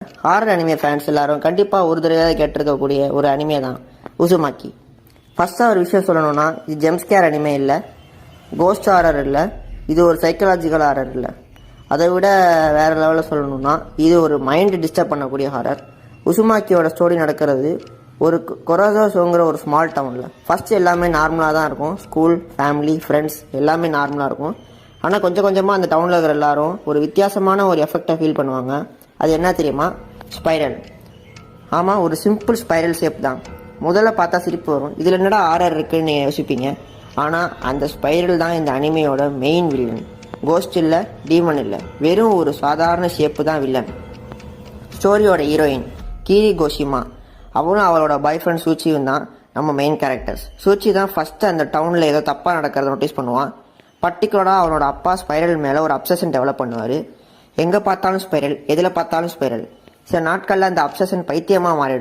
Horror anime fans எல்லாரும் கண்டிப்பாக ஒரு தடவை கேட்டிருக்கக்கூடிய ஒரு அனிமே தான் உசுமாக்கி. ஃபர்ஸ்ட்டாக ஒரு விஷயம் சொல்லணும்னா, இது ஜெம்ஸ்கேர் அனிமே இல்லை, கோஸ்ட் ஹாரர் இல்லை, இது ஒரு சைக்கலாஜிக்கல் ஹாரர் இல்லை. அதை விட வேறு லெவலில் சொல்லணும்னா இது ஒரு மைண்ட் டிஸ்டர்ப் பண்ணக்கூடிய ஹாரர். உசுமாக்கியோட ஸ்டோரி நடக்கிறது ஒரு கொரோசோங்கிற ஒரு ஸ்மால் டவுனில். ஃபஸ்ட்டு எல்லாமே நார்மலாக தான் இருக்கும், ஸ்கூல், ஃபேமிலி, ஃப்ரெண்ட்ஸ் எல்லாமே நார்மலாக இருக்கும். ஆனால் கொஞ்சம் கொஞ்சமாக அந்த டவுனில் இருக்கிற எல்லாரும் ஒரு வித்தியாசமான ஒரு எஃபெக்டை ஃபீல் பண்ணுவாங்க. அது என்ன தெரியுமா? ஸ்பைரல். ஆமாம், ஒரு சிம்பிள் ஸ்பைரல் ஷேப் தான். முதல்ல பார்த்தா சிரிப்பு வரும், இதில் என்னடா ஆர்டர் இருக்குன்னு நீங்கள் யோசிப்பீங்க. ஆனால் அந்த ஸ்பைரல் தான் இந்த அனிமையோட மெயின் வில்லன். கோஸ்ட் இல்லை, டீமன் இல்லை, வெறும் ஒரு சாதாரண ஷேப்பு தான் வில்லன். ஸ்டோரியோட ஹீரோயின் கீரி கோஷிமா, அவளும் அவளோட பாய் ஃப்ரெண்ட் சூச்சியும் தான் நம்ம மெயின் கேரக்டர்ஸ். சூச்சி தான் ஃபஸ்ட்டு அந்த டவுனில் ஏதோ தப்பாக நடக்கிறத நோட்டீஸ் பண்ணுவான். பர்டிகுலராக அவனோட அப்பா ஸ்பைரல் மேலே ஒரு அப்சஷன் டெவலப் பண்ணுவார். எங்கே பார்த்தாலும் ஸ்பைரல், எதில் பார்த்தாலும் ஸ்பைரல். சில நாட்களில் அந்த அப்சஷன் பைத்தியமாக மாறிடும்.